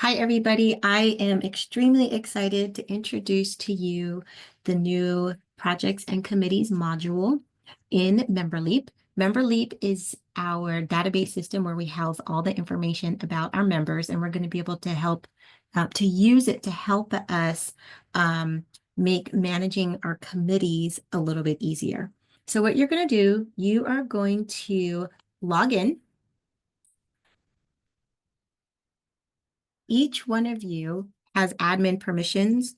Hi, everybody. I am extremely excited to introduce to you the new Projects and Committees module in MemberLeap. MemberLeap is our database system where we house all the information about our members, and we're going to be able to use it to help us make managing our committees a little bit easier. So what you're going to do, you are going to log in. Each one of you has admin permissions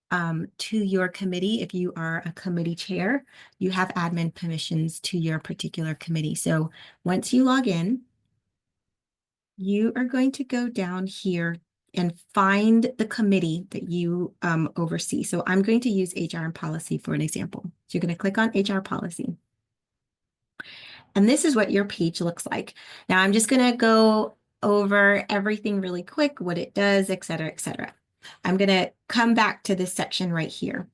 to your committee. If you are a committee chair, you have admin permissions to your particular committee. So once you log in, you are going to go down here and find the committee that you oversee. So I'm going to use HR and policy for an example. So you're going to click on HR policy. And this is what your page looks like. Now I'm just going to go over everything really quick, what it does, et cetera, et cetera. I'm going to come back to this section right here.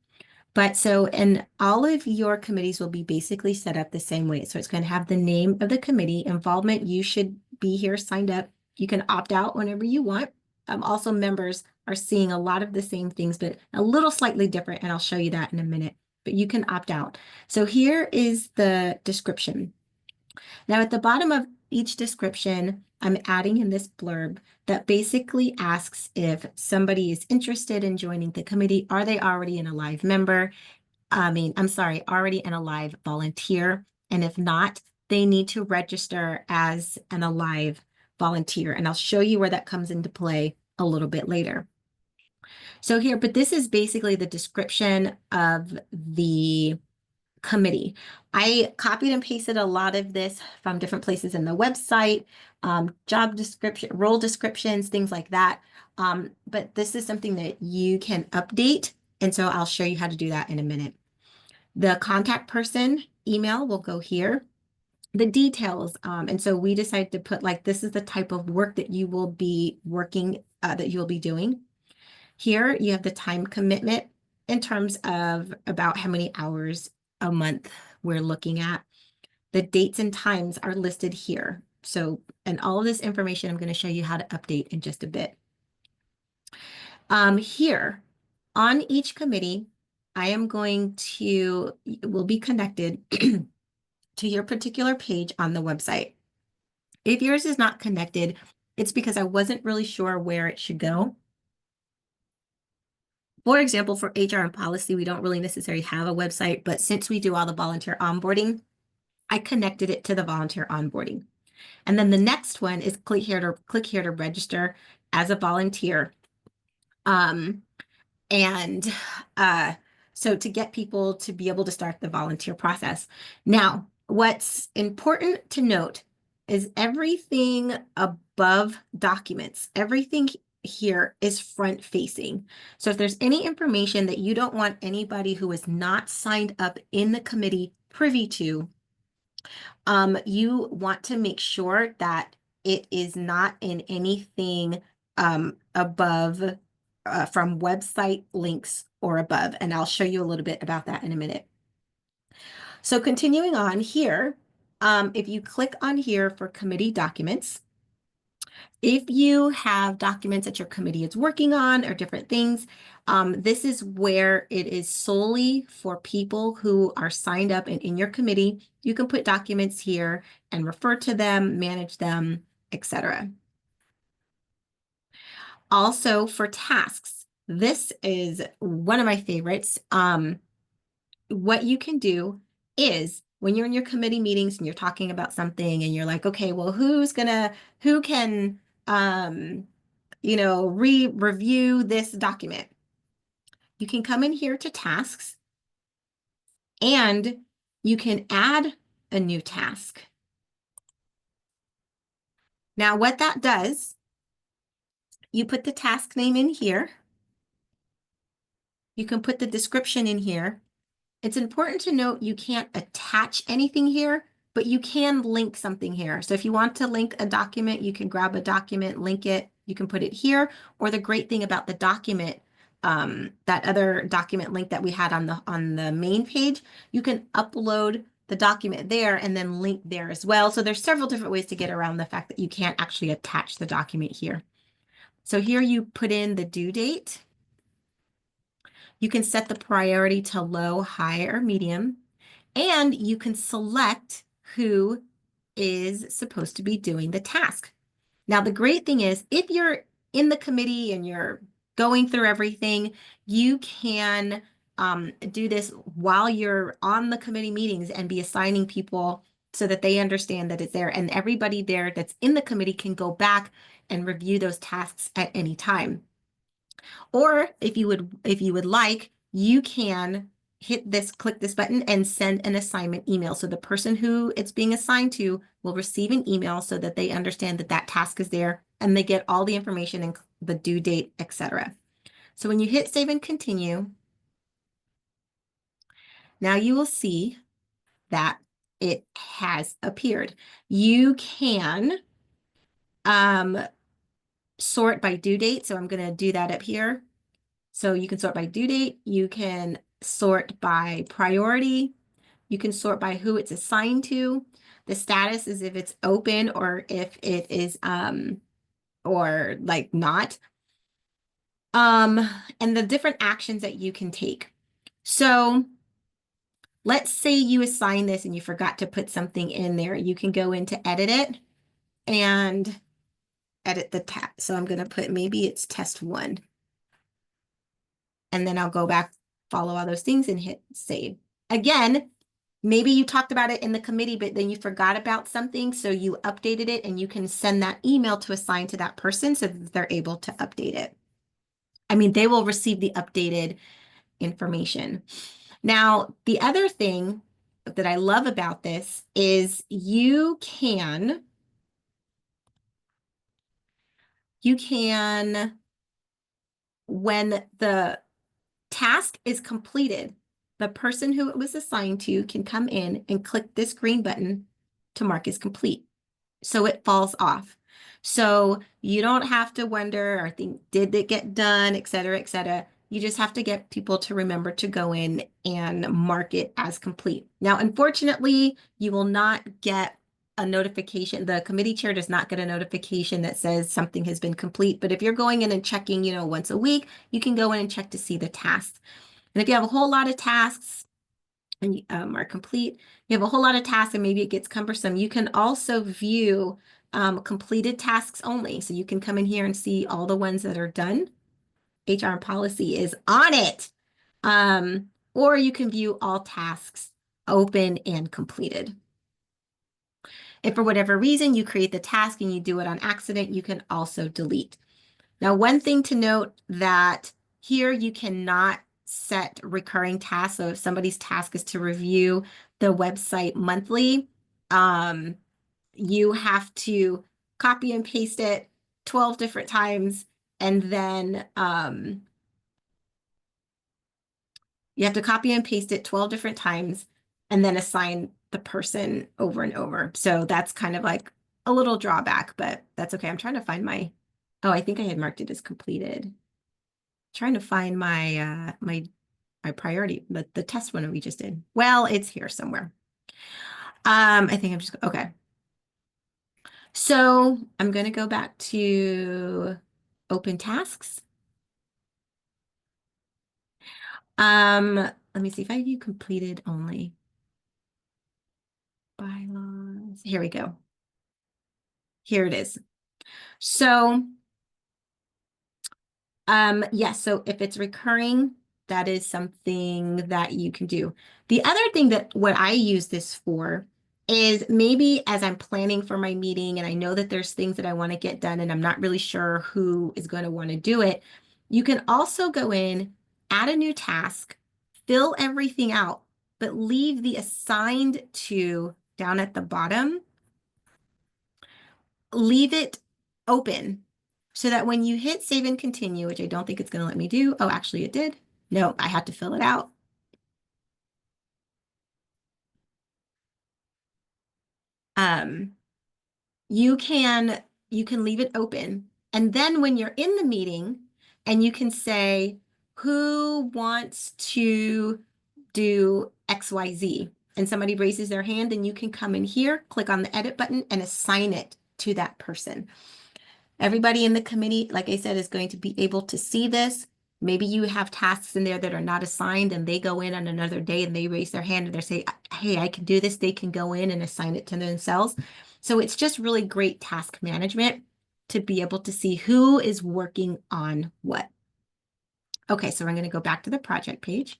And all of your committees will be basically set up the same way. So it's going to have the name of the committee, involvement. You should be here signed up. You can opt out whenever you want. Also, members are seeing a lot of the same things, but a little slightly different. And I'll show you that in a minute, but you can opt out. So here is the description. Now at the bottom of each description, I'm adding in this blurb that basically asks if somebody is interested in joining the committee. Are they already an alive member? Already an alive volunteer. And if not, they need to register as an alive volunteer. And I'll show you where that comes into play a little bit later. So here, but this is basically the description of the committee. I copied and pasted a lot of this from different places in the website, job description, role descriptions, things like that. But this is something that you can update. And so I'll show you how to do that in a minute. The contact person email will go here. The details. And so we decided to put like, this is the type of work that you will be working, that you will be doing. Here you have the time commitment in terms of about how many hours a month we're looking at. The dates and times are listed here. So, and all of this information I'm going to show you how to update in just a bit. Here on each committee, I am going to, will be connected to your particular page on the website. If yours is not connected, it's because I wasn't really sure where it should go. For example, for HR and policy, we don't really necessarily have a website, but since we do all the volunteer onboarding, I connected it to the volunteer onboarding. And then the next one is click here to register as a volunteer. So to get people to be able to start the volunteer process. Now, what's important to note is everything above documents, everything here is front facing. So if there's any information that you don't want anybody who is not signed up in the committee privy to, you want to make sure that it is not in anything above from website links or above. And I'll show you a little bit about that in a minute. So continuing on here, if you click on here for committee documents, if you have documents that your committee is working on or different things, this is where it is solely for people who are signed up and in your committee. You can put documents here and refer to them, manage them, etc. Also for tasks, this is one of my favorites. What you can do is when you're in your committee meetings and you're talking about something and you're like, okay, well, who can review this document. You can come in here to tasks and you can add a new task. Now, what that does, you put the task name in here. You can put the description in here. It's important to note you can't attach anything here, but you can link something here. So if you want to link a document, you can grab a document, link it, you can put it here. Or the great thing about the document, that other document link that we had on the main page, you can upload the document there and then link there as well. So there's several different ways to get around the fact that you can't actually attach the document here. So here you put in the due date. You can set the priority to low, high, or medium, and you can select who is supposed to be doing the task. Now, the great thing is if you're in the committee and you're going through everything, you can do this while you're on the committee meetings and be assigning people so that they understand that it's there. And everybody there that's in the committee can go back and review those tasks at any time. Or if you would like, you can click this button and send an assignment email. So the person who it's being assigned to will receive an email so that they understand that that task is there and they get all the information and the due date, etc. So when you hit save and continue, now you will see that it has appeared. You can sort by due date. So I'm going to do that up here. So you can sort by due date, you can sort by priority, you can sort by who it's assigned to. The status is if it's open or if it is or like not. And the different actions that you can take. So let's say you assign this and you forgot to put something in there. You can go in to edit it and edit the tab. So I'm going to put maybe it's test 1. And then I'll go back, follow all those things and hit save. Again, maybe you talked about it in the committee, but then you forgot about something. So you updated it and you can send that email to assign to that person so that they're able to update it. I mean, they will receive the updated information. Now, the other thing that I love about this is you can when the task is completed, the person who it was assigned to can come in and click this green button to mark as complete. So it falls off. So you don't have to wonder or think, did it get done, et cetera, et cetera. You just have to get people to remember to go in and mark it as complete. Now, unfortunately, you will not get a notification. The committee chair does not get a notification that says something has been complete. But if you're going in and checking, once a week, you can go in and check to see the tasks. And if you have a whole lot of tasks and are complete, you have a whole lot of tasks and maybe it gets cumbersome, you can also view completed tasks only. So you can come in here and see all the ones that are done. HR and policy is on it. Or you can view all tasks open and completed. If for whatever reason you create the task and you do it on accident, you can also delete. Now, one thing to note that here you cannot set recurring tasks. So if somebody's task is to review the website monthly, you have to copy and paste it 12 different times, and then you have to copy and paste it 12 different times and then assign the person over and over. So that's kind of like a little drawback, but that's okay. I'm trying to find oh, I think I had marked it as completed. Trying to find my my priority, the test one that we just did. Well, it's here somewhere. I think I'm just, okay. So I'm going to go back to open tasks. Let me see if I view completed only. Bylaws. Here we go. Here it is. So, yes, so if it's recurring, that is something that you can do. The other thing that what I use this for is maybe as I'm planning for my meeting and I know that there's things that I want to get done and I'm not really sure who is going to want to do it, you can also go in, add a new task, fill everything out, but leave the assigned to down at the bottom, leave it open so that when you hit save and continue, which I don't think it's going to let me do. Oh, actually it did. No, I had to fill it out. You can leave it open. And then when you're in the meeting and you can say, who wants to do XYZ? And somebody raises their hand and you can come in here, click on the edit button and assign it to that person. Everybody in the committee, like I said, is going to be able to see this. Maybe you have tasks in there that are not assigned and they go in on another day and they raise their hand and they say, hey, I can do this. They can go in and assign it to themselves. So it's just really great task management to be able to see who is working on what. Okay, so I'm going to go back to the project page.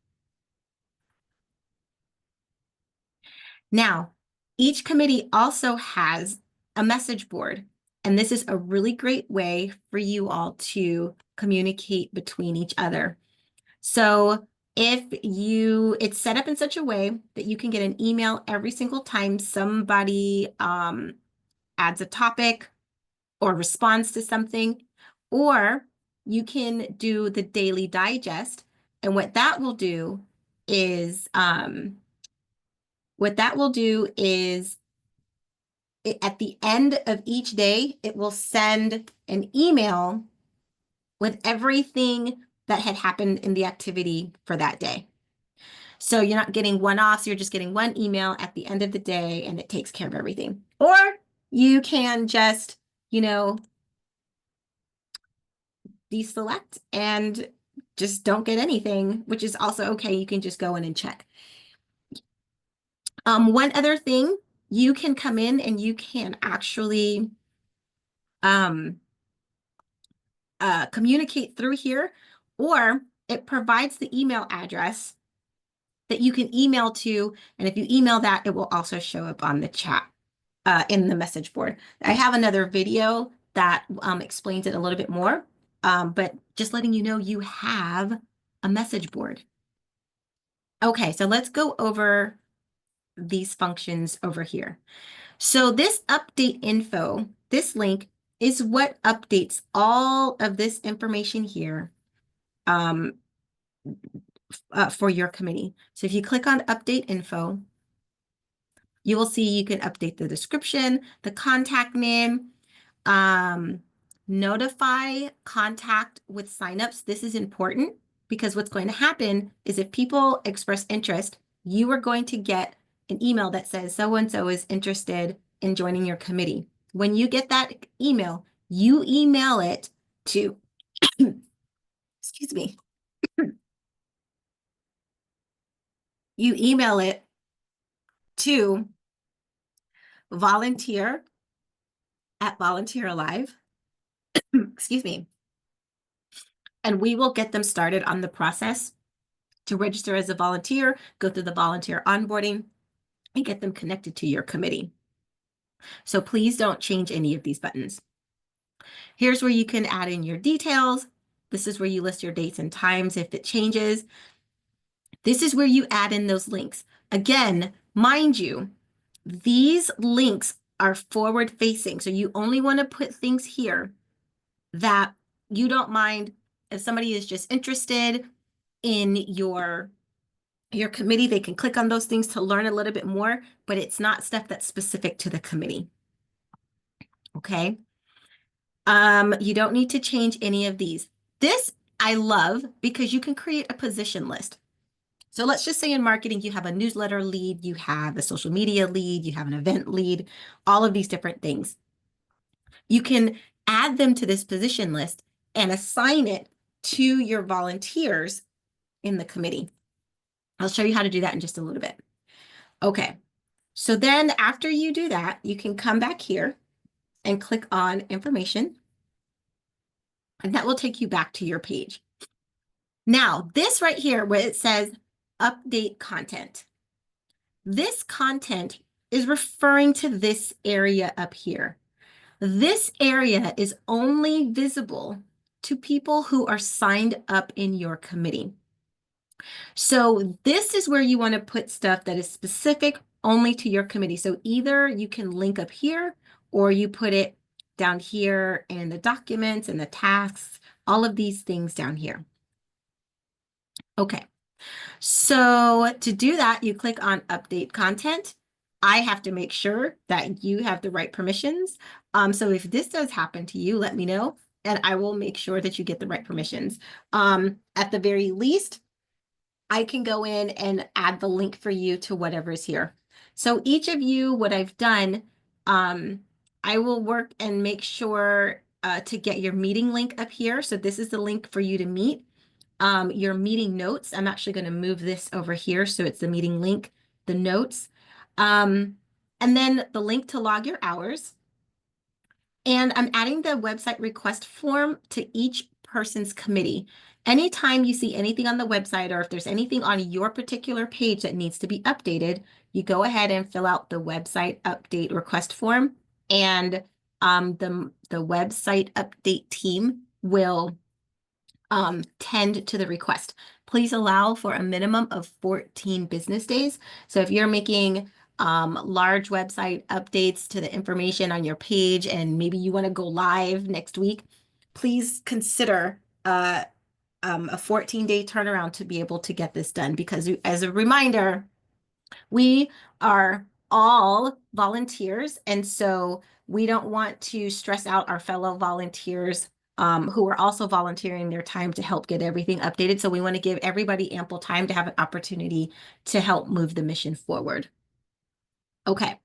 Now, each committee also has a message board, and this is a really great way for you all to communicate between each other. So it's set up in such a way that you can get an email every single time somebody adds a topic or responds to something, or you can do the daily digest. And what that will do is at the end of each day, it will send an email with everything that had happened in the activity for that day. So you're not getting one-offs, you're just getting one email at the end of the day and it takes care of everything. Or you can just, deselect and just don't get anything, which is also okay. You can just go in and check. One other thing, you can come in and you can actually communicate through here, or it provides the email address that you can email to. And if you email that, it will also show up on the chat in the message board. I have another video that explains it a little bit more, but just letting you know you have a message board. Okay, so let's go over these functions over here. So this update info, this link is what updates all of this information here for your committee. So if you click on update info, you will see you can update the description, the contact name, notify contact with signups. This is important because what's going to happen is if people express interest, you are going to get an email that says so-and-so is interested in joining your committee. When you get that email, you email it to, excuse me, you email it to volunteer@volunteer alive, excuse me, and we will get them started on the process to register as a volunteer, go through the volunteer onboarding, and get them connected to your committee. So please don't change any of these buttons. Here's where you can add in your details. This is where you list your dates and times if it changes. This is where you add in those links. Again, mind you, these links are forward facing. So you only want to put things here that you don't mind if somebody is just interested in your committee, they can click on those things to learn a little bit more, but it's not stuff that's specific to the committee. Okay. You don't need to change any of these. This I love because you can create a position list. So let's just say in marketing, you have a newsletter lead, you have a social media lead, you have an event lead, all of these different things. You can add them to this position list and assign it to your volunteers in the committee. I'll show you how to do that in just a little bit. Okay, so then after you do that, you can come back here and click on information, and that will take you back to your page. Now, this right here where it says update content, this content is referring to this area up here. This area is only visible to people who are signed up in your committee. So this is where you want to put stuff that is specific only to your committee. So either you can link up here or you put it down here in the documents and the tasks, all of these things down here. Okay, so to do that, you click on update content. I have to make sure that you have the right permissions. So if this does happen to you, let me know and I will make sure that you get the right permissions. At the very least, I can go in and add the link for you to whatever is here. So each of you, what I've done, I will work and make sure to get your meeting link up here. So this is the link for you to meet. Your meeting notes. I'm actually going to move this over here. So it's the meeting link, the notes, and then the link to log your hours. And I'm adding the website request form to each person's committee. Anytime you see anything on the website, or if there's anything on your particular page that needs to be updated, you go ahead and fill out the website update request form, and the website update team will tend to the request. Please allow for a minimum of 14 business days. So if you're making large website updates to the information on your page, and maybe you want to go live next week, please consider a 14-day turnaround to be able to get this done. Because as a reminder, we are all volunteers, and so we don't want to stress out our fellow volunteers who are also volunteering their time to help get everything updated. So we want to give everybody ample time to have an opportunity to help move the mission forward. Okay,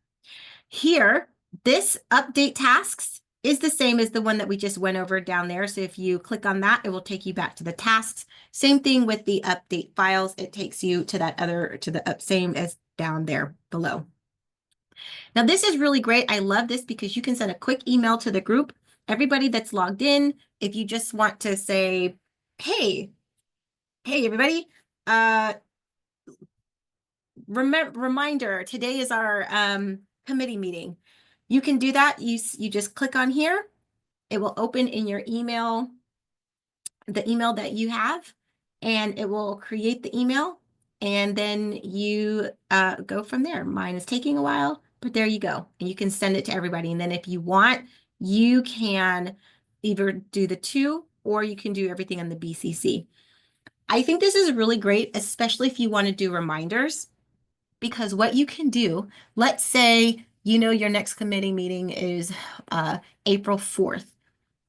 here, this update tasks is the same as the one that we just went over down there. So if you click on that, it will take you back to the tasks. Same thing with the update files. It takes you to that other, to the same as down there below. Now, this is really great. I love this because you can send a quick email to the group. Everybody that's logged in, if you just want to say, hey, everybody, reminder, today is our committee meeting. You can do that. You just click on here. It will open in your email, the email that you have, and it will create the email, and then you go from there. Mine is taking a while, but there you go. And you can send it to everybody. And then if you want, you can either do the two, or you can do everything on the BCC. I think this is really great, especially if you want to do reminders, because what you can do, let's say, your next committee meeting is April 4th.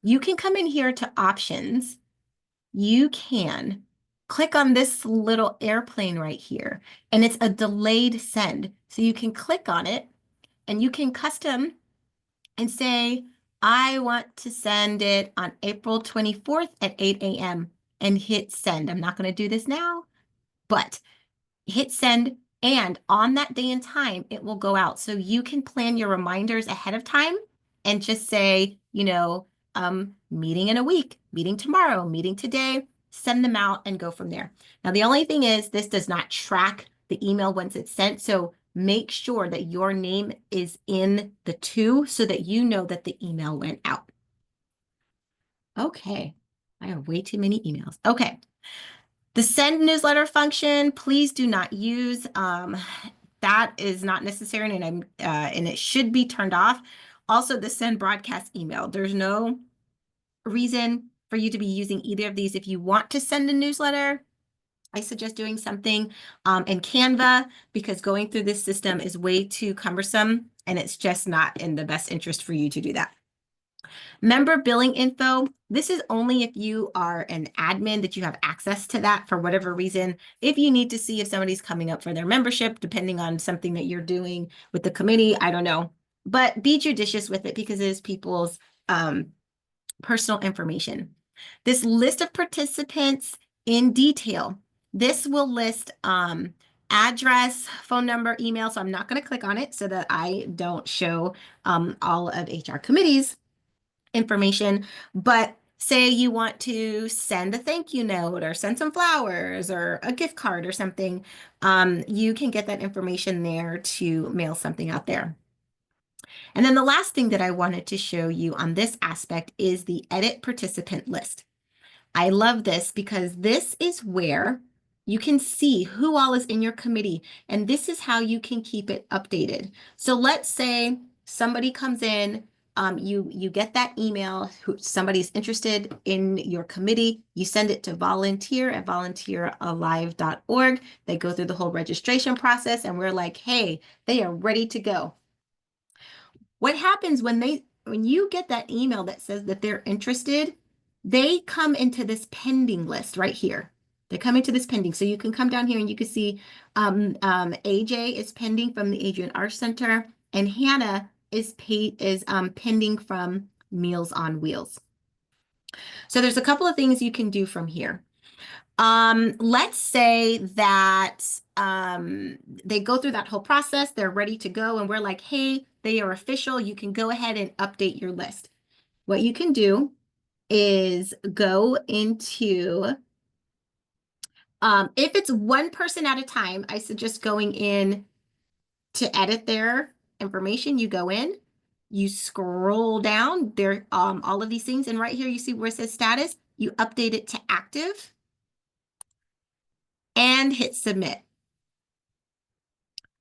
You can come in here to options. You can click on this little airplane right here, and it's a delayed send. So you can click on it, and you can custom and say, I want to send it on April 24th at 8 a.m. and hit send. I'm not going to do this now, but hit send, and on that day and time, it will go out. So you can plan your reminders ahead of time and just say, meeting in a week, meeting tomorrow, meeting today, send them out and go from there. Now, the only thing is this does not track the email once it's sent. So make sure that your name is in the two so that you know that the email went out. Okay, I have way too many emails. Okay. The send newsletter function, please do not use. That is not necessary, and it should be turned off. Also, the send broadcast email. There's no reason for you to be using either of these. If you want to send a newsletter, I suggest doing something in Canva, because going through this system is way too cumbersome, and it's just not in the best interest for you to do that. Member billing info, this is only if you are an admin that you have access to that for whatever reason. If you need to see if somebody's coming up for their membership, depending on something that you're doing with the committee, I don't know. But be judicious with it because it is people's personal information. This list of participants in detail, this will list address, phone number, email. So I'm not going to click on it so that I don't show all of HR committees information, but say you want to send a thank you note or send some flowers or a gift card or something, you can get that information there to mail something out there. And then the last thing that I wanted to show you on this aspect is the edit participant list. I love this because this is where you can see who all is in your committee, and this is how you can keep it updated. So let's say somebody comes in, you get that email, somebody's interested in your committee, you send it to volunteer@volunteeralive.org. They go through the whole registration process, and we're like, hey, they are ready to go. What happens when you get that email that says that they're interested, they come into this pending list right here. They come into this pending. So you can come down here and you can see AJ is pending from the Adrian Arts Center, and Hannah is pending from Meals on Wheels. So there's a couple of things you can do from here. Let's say that they go through that whole process, they're ready to go, and we're like, hey, they are official. You can go ahead and update your list. What you can do is go into, if it's one person at a time, I suggest going in to edit their information. You go in, you scroll down there, all of these things, and right here you see where it says status, you update it to active and hit submit.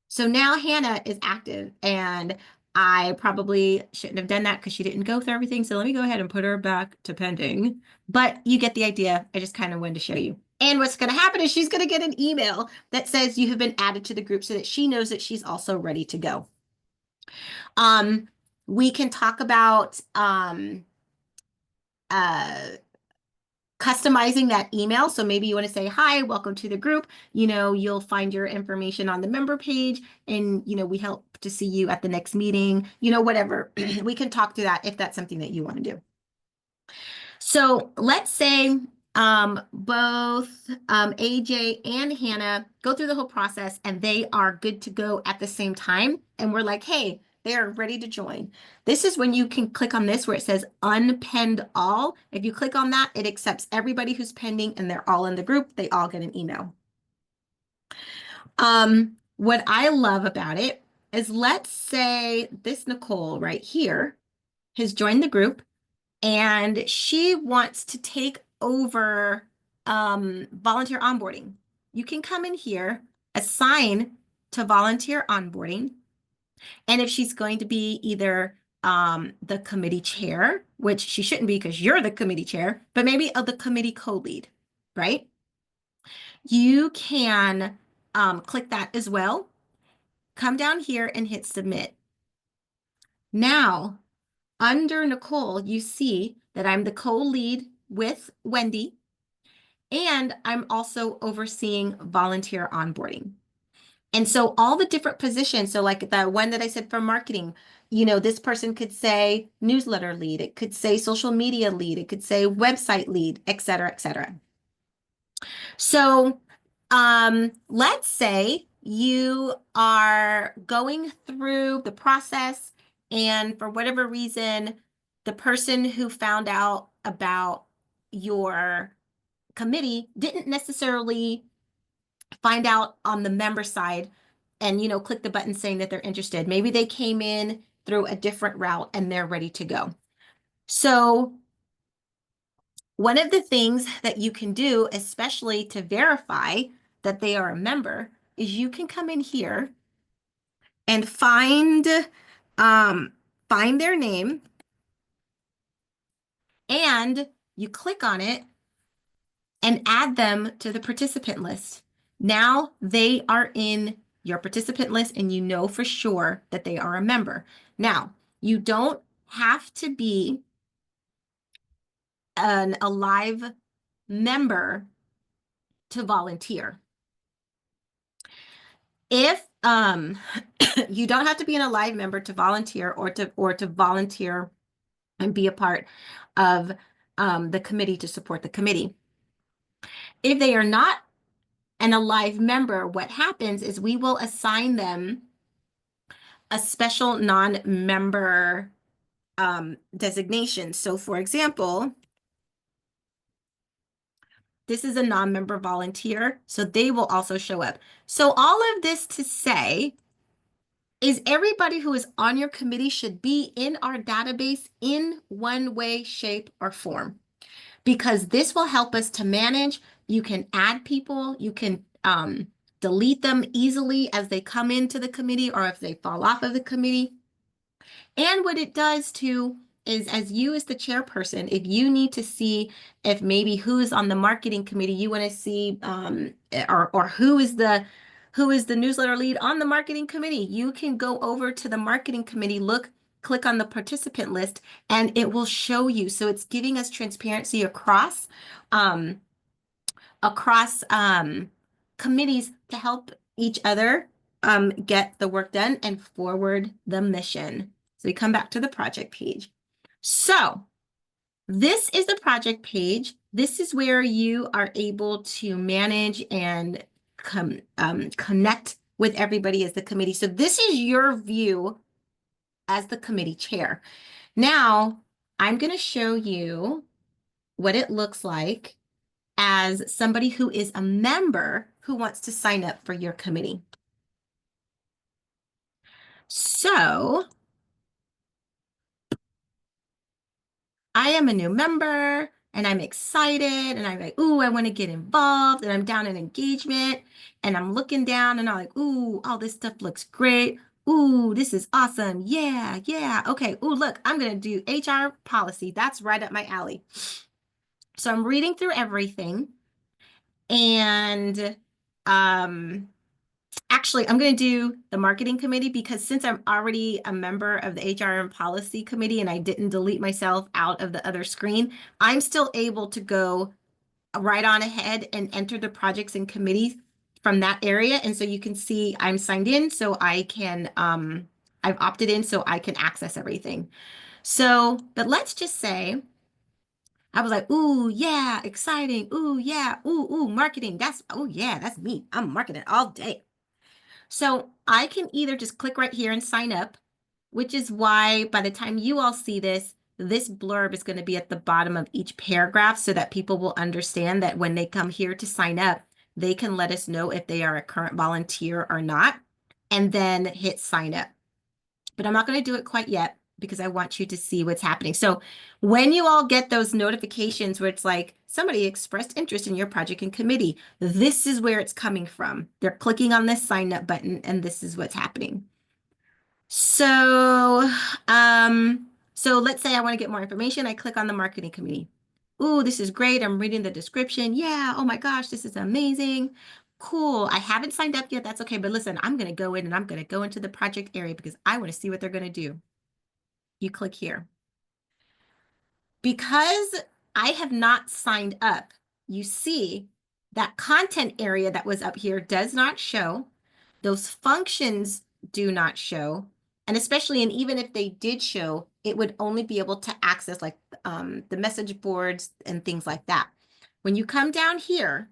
So now Hannah is active, and I probably shouldn't have done that because she didn't go through everything. So let me go ahead and put her back to pending. But you get the idea. I just kind of wanted to show you. And what's going to happen is she's going to get an email that says you have been added to the group so that she knows that she's also ready to go. We can talk about customizing that email. So maybe you want to say, hi, welcome to the group. You'll find your information on the member page, and, we hope to see you at the next meeting, whatever. We can talk through that if that's something that you want to do. So let's say both AJ and Hannah go through the whole process and they are good to go at the same time. And we're like, hey, they are ready to join. This is when you can click on this where it says unpenned all. If you click on that, it accepts everybody who's pending and they're all in the group. They all get an email. What I love about it is, let's say this Nicole right here has joined the group and she wants to take over volunteer onboarding. You can come in here, assign to volunteer onboarding. And if she's going to be either the committee chair, which she shouldn't be because you're the committee chair, but maybe the committee co-lead, right? You can click that as well. Come down here and hit submit. Now, under Nicole, you see that I'm the co-lead with Wendy, and I'm also overseeing volunteer onboarding. And so all the different positions, so like the one that I said for marketing, this person could say newsletter lead, it could say social media lead, it could say website lead, et cetera, et cetera. So let's say you are going through the process, and for whatever reason, the person who found out about your committee didn't necessarily find out on the member side and, click the button saying that they're interested. Maybe they came in through a different route and they're ready to go. So one of the things that you can do, especially to verify that they are a member, is you can come in here and find their name, and you click on it and add them to the participant list. Now they are in your participant list and you know for sure that they are a member. Now, you don't have to be a live member to volunteer. If you don't have to be in a live member to volunteer, or to volunteer and be a part of the committee to support the committee. If they are not a live member, what happens is we will assign them a special non-member designation. So for example, this is a non-member volunteer, so they will also show up. So all of this to say is everybody who is on your committee should be in our database in one way, shape, or form, because this will help us to manage. You can add people, you can delete them easily as they come into the committee or if they fall off of the committee. And what it does too is, as you as the chairperson, if you need to see if maybe who's on the marketing committee, you want to see or who is the newsletter lead on the marketing committee, you can go over to the marketing committee, click on the participant list, and it will show you. So it's giving us transparency across committees to help each other get the work done and forward the mission. So we come back to the project page. So this is the project page. This is where you are able to manage and connect with everybody as the committee. So this is your view as the committee chair. Now, I'm going to show you what it looks like as somebody who is a member who wants to sign up for your committee. So I am a new member and I'm excited and I'm like, ooh, I want to get involved, and I'm down in engagement and I'm looking down and I'm like, ooh, all this stuff looks great. Ooh, this is awesome. Yeah, yeah. Okay. Ooh, look, I'm going to do HR policy. That's right up my alley. So I'm reading through everything, and actually, I'm going to do the marketing committee because since I'm already a member of the HR and policy committee and I didn't delete myself out of the other screen, I'm still able to go right on ahead and enter the projects and committees from that area. And so you can see I'm signed in, so I can, I've opted in so I can access everything. So, but let's just say I was like, ooh, yeah, exciting. Ooh, yeah. Ooh, marketing. Oh, yeah, that's me. I'm marketing all day. So I can either just click right here and sign up, which is why by the time you all see this, this blurb is going to be at the bottom of each paragraph so that people will understand that when they come here to sign up, they can let us know if they are a current volunteer or not, and then hit sign up. But I'm not going to do it quite yet because I want you to see what's happening. So when you all get those notifications where it's like somebody expressed interest in your project and committee, this is where it's coming from. They're clicking on this sign up button and this is what's happening. So, so let's say I want to get more information. I click on the marketing committee. Ooh, this is great. I'm reading the description. Yeah. Oh my gosh, this is amazing. Cool. I haven't signed up yet. That's okay. But listen, I'm going to go in and I'm going to go into the project area because I want to see what they're going to do. You click here. Because I have not signed up, you see that content area that was up here does not show. Those functions do not show. And especially, and even if they did show, it would only be able to access like the message boards and things like that. When you come down here,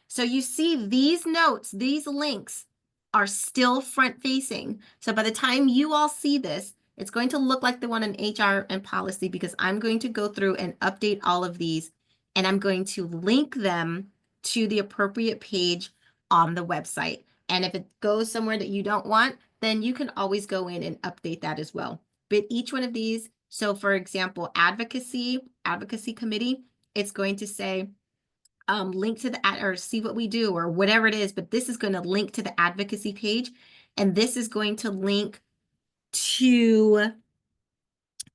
so you see these notes, these links are still front facing. So by the time you all see this, it's going to look like the one in HR and policy because I'm going to go through and update all of these, and I'm going to link them to the appropriate page on the website. And if it goes somewhere that you don't want, then you can always go in and update that as well. But each one of these, so for example, advocacy committee, it's going to say, link to the or see what we do or whatever it is, but this is going to link to the advocacy page, and this is going to link to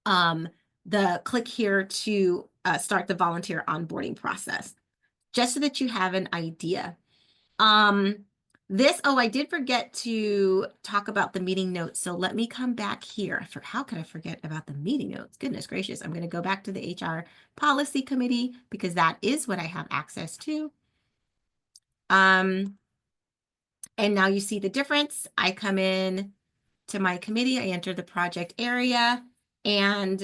the click here to start the volunteer onboarding process, just so that you have an idea. Oh, I did forget to talk about the meeting notes. So let me come back here. How could I forget about the meeting notes? Goodness gracious. I'm going to go back to the HR policy committee because that is what I have access to. And now you see the difference. I come in to my committee, I enter the project area, and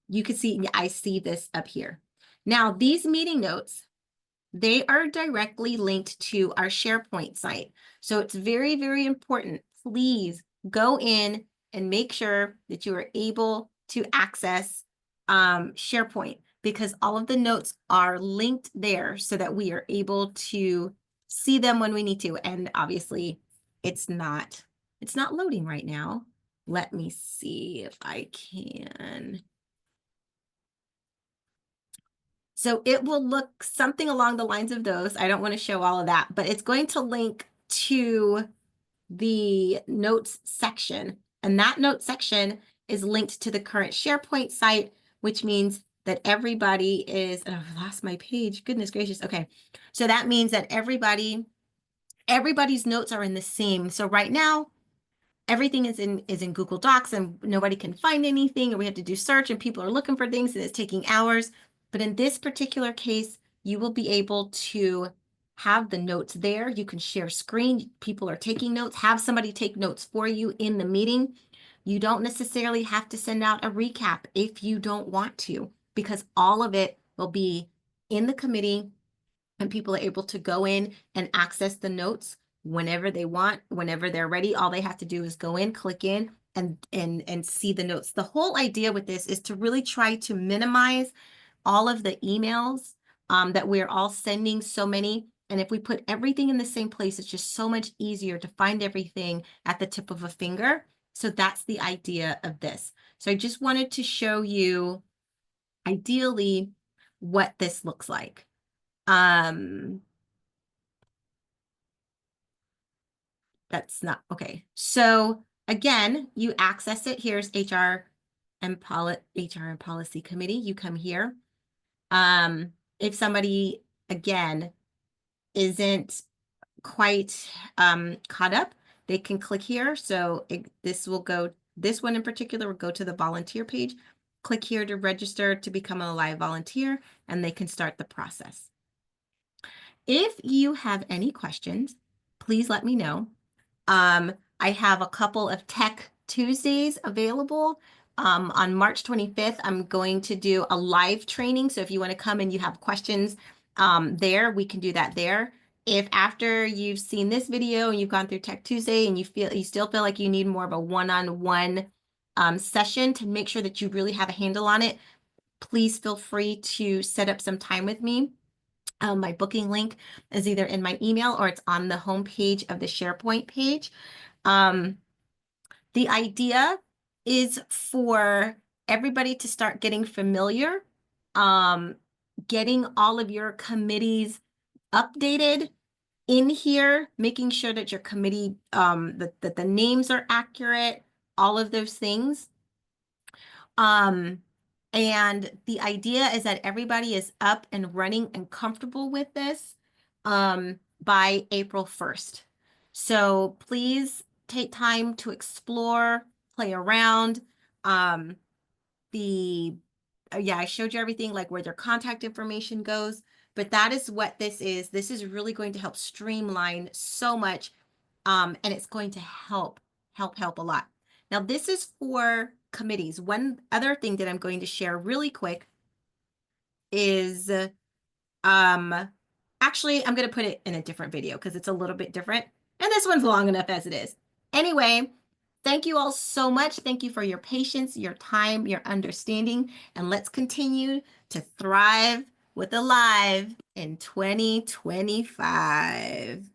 you can see, I see this up here. Now, these meeting notes, they are directly linked to our SharePoint site. So it's very, very important. Please go in and make sure that you are able to access SharePoint, because all of the notes are linked there so that we are able to see them when we need to. And obviously it's not loading right now. Let me see if I can. So it will look something along the lines of those. I don't want to show all of that, but it's going to link to the notes section. And that notes section is linked to the current SharePoint site, which means that everybody is, and I've lost my page. Goodness gracious. Okay. So that means that everybody's notes are in the same. So right now, everything is in Google Docs and nobody can find anything, or we have to do search and people are looking for things and it's taking hours. But in this particular case, you will be able to have the notes there. You can share screen. People are taking notes. Have somebody take notes for you in the meeting. You don't necessarily have to send out a recap if you don't want to, because all of it will be in the committee and people are able to go in and access the notes whenever they want, whenever they're ready. All they have to do is go in, click in, and see the notes. The whole idea with this is to really try to minimize all of the emails that we're all sending, so many. And if we put everything in the same place, it's just so much easier to find everything at the tip of a finger. So that's the idea of this. So I just wanted to show you ideally what this looks like. That's not okay. So again, you access it. Here's HR and Policy Committee. You come here. If somebody, again, isn't quite caught up, they can click here. So this one in particular will go to the volunteer page. Click here to register to become a live volunteer, and they can start the process. If you have any questions, please let me know. I have a couple of Tech Tuesdays available. On March 25th, I'm going to do a live training. So if you want to come and you have questions there, we can do that there. If after you've seen this video and you've gone through Tech Tuesday and you still feel like you need more of a one-on-one session to make sure that you really have a handle on it, please feel free to set up some time with me. My booking link is either in my email or it's on the homepage of the SharePoint page. The idea is for everybody to start getting familiar, getting all of your committees updated in here, making sure that your committee, that the names are accurate, all of those things. And the idea is that everybody is up and running and comfortable with this by April 1st. So please take time to explore, play around. Yeah, I showed you everything, like where their contact information goes, but that is what this is. This is really going to help streamline so much, and it's going to help a lot. Now, this is for committees. One other thing that I'm going to share really quick is, actually, I'm going to put it in a different video because it's a little bit different, and this one's long enough as it is. Anyway, thank you all so much. Thank you for your patience, your time, your understanding, and let's continue to thrive with Alive in 2025.